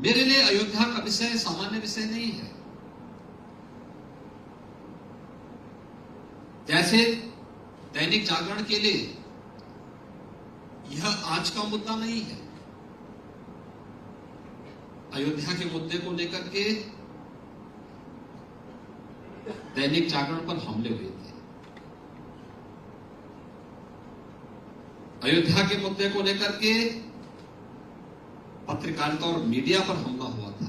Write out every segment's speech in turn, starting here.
मेरे लिए अयोध्या का विषय सामान्य विषय नहीं है। जैसे दैनिक जागरण के लिए यह आज का मुद्दा नहीं है। अयोध्या के मुद्दे को लेकर के दैनिक जागरण पर हमले हुए थे। अयोध्या के मुद्दे को लेकर के पत्रकारिता और मीडिया पर हमला हुआ था।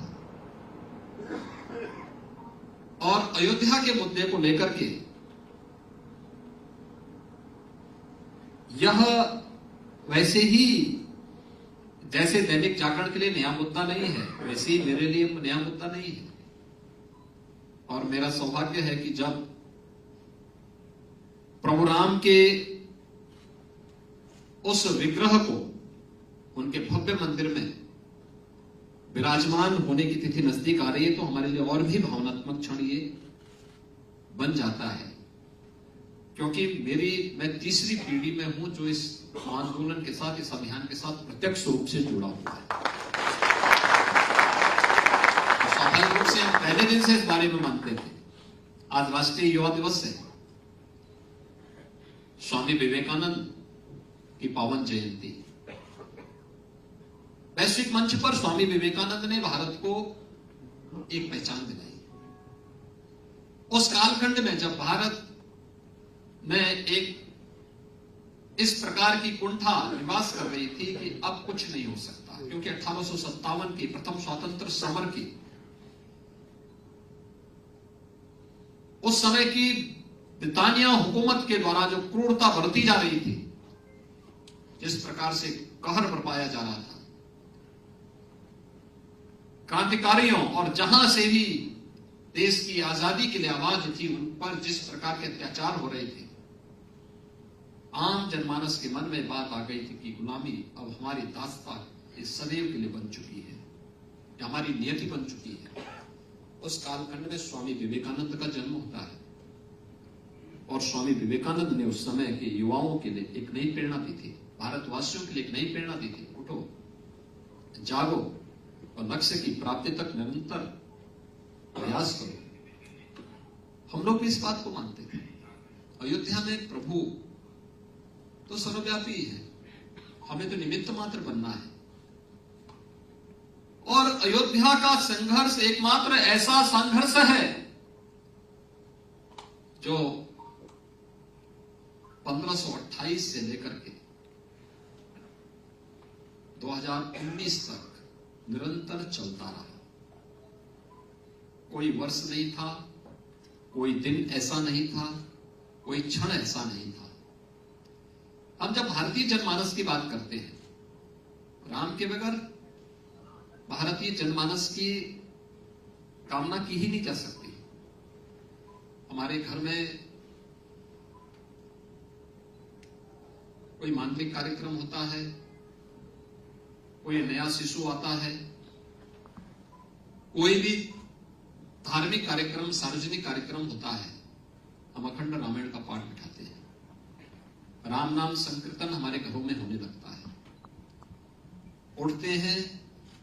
और अयोध्या के मुद्दे को लेकर के यह वैसे ही जैसे दैनिक जागरण के लिए नया मुद्दा नहीं है, वैसे ही मेरे लिए नया मुद्दा नहीं है। और मेरा सौभाग्य है कि जब प्रभु राम के उस विग्रह को उनके भव्य मंदिर में विराजमान होने की तिथि नजदीक आ रही है, तो हमारे लिए और भी भावनात्मक क्षण ये बन जाता है। क्योंकि मैं तीसरी पीढ़ी में हूं जो इस आंदोलन के साथ, इस अभियान के साथ प्रत्यक्ष रूप से जुड़ा हुआ है। स्वाभाविक रूप से हम पहले दिन से इस बारे में मानते थे। आज राष्ट्रीय युवा दिवस है, स्वामी विवेकानंद की पावन जयंती। वैश्विक मंच पर स्वामी विवेकानंद ने भारत को एक पहचान दिलाई। उस कालखंड में जब भारत में एक इस प्रकार की कुंठा निवास कर रही थी कि अब कुछ नहीं हो सकता, क्योंकि 1857 की प्रथम स्वतंत्र समर की उस समय की ब्रिटानिया हुकूमत के द्वारा जो क्रूरता बरती जा रही थी, जिस प्रकार से कहर बरपाया जा रहा था, क्रांतिकारियों और जहां से भी देश की आजादी के लिए आवाज थी, उन पर जिस प्रकार के अत्याचार हो रहे थे, आम जनमानस के मन में बात आ गई थी कि गुलामी अब हमारी दास्तां इस सदैव के लिए बन चुकी है, हमारी नियति बन चुकी है। उस कालखंड में स्वामी विवेकानंद का जन्म होता है और स्वामी विवेकानंद ने उस समय के युवाओं के लिए एक नई प्रेरणा दी थी, भारतवासियों के लिए एक नई प्रेरणा दी थी। उठो, जागो और लक्ष्य की प्राप्ति तक निरंतर प्रयास करो। हम लोग भी इस बात को मानते थे। अयोध्या में प्रभु तो सर्वव्यापी है, हमें तो निमित्त मात्र बनना है। और अयोध्या का संघर्ष एकमात्र ऐसा संघर्ष है जो 1528 से लेकर के 2019 तक निरंतर चलता रहा। कोई वर्ष नहीं था, कोई दिन ऐसा नहीं था, कोई क्षण ऐसा नहीं था। हम जब भारतीय जनमानस की बात करते हैं, राम के बगैर भारतीय जनमानस की कामना की ही नहीं जा सकती। हमारे घर में कोई मांगलिक कार्यक्रम होता है, कोई नया शिशु आता है, कोई भी धार्मिक कार्यक्रम, सार्वजनिक कार्यक्रम होता है, हम अखंड रामायण का पाठ बिठाते हैं। राम नाम संकीर्तन हमारे घरों में होने लगता है। उठते हैं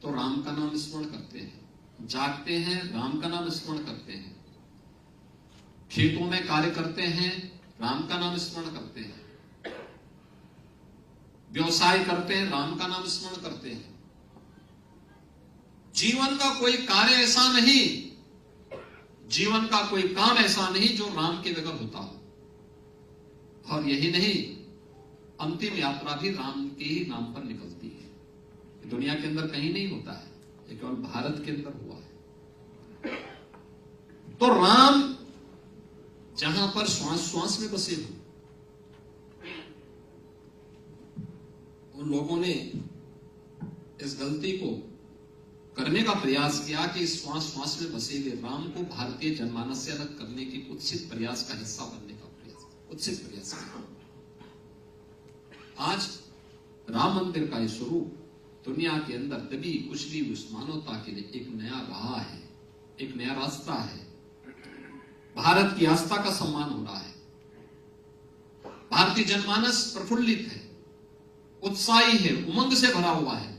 तो राम का नाम स्मरण करते हैं, जागते हैं राम का नाम स्मरण करते हैं, खेतों में कार्य करते हैं राम का नाम स्मरण करते हैं, व्यवसाय करते हैं राम का नाम स्मरण करते हैं। जीवन का कोई कार्य ऐसा नहीं, जीवन का कोई काम ऐसा नहीं जो राम के बगैर होता हो। और यही नहीं, अंतिम यात्रा भी राम के ही नाम पर निकलती है। दुनिया के अंदर कहीं नहीं होता है, ये केवल भारत के अंदर हुआ है। तो राम जहां पर श्वास श्वास में बसे हो, उन लोगों ने इस गलती को करने का प्रयास किया कि श्वास श्वास में बसे हुए राम को भारतीय जनमानस से अलग करने की कुत्सित प्रयास का हिस्सा बनने का प्रयास, कुत्सित प्रयास किया। आज राम मंदिर का ये स्वरूप दुनिया के अंदर दबी कुचली उस मानवता के लिए एक नया राह है, एक नया रास्ता है। भारत की आस्था का सम्मान हो रहा है। भारतीय जनमानस प्रफुल्लित है, उत्साही है, उमंग से भरा हुआ है।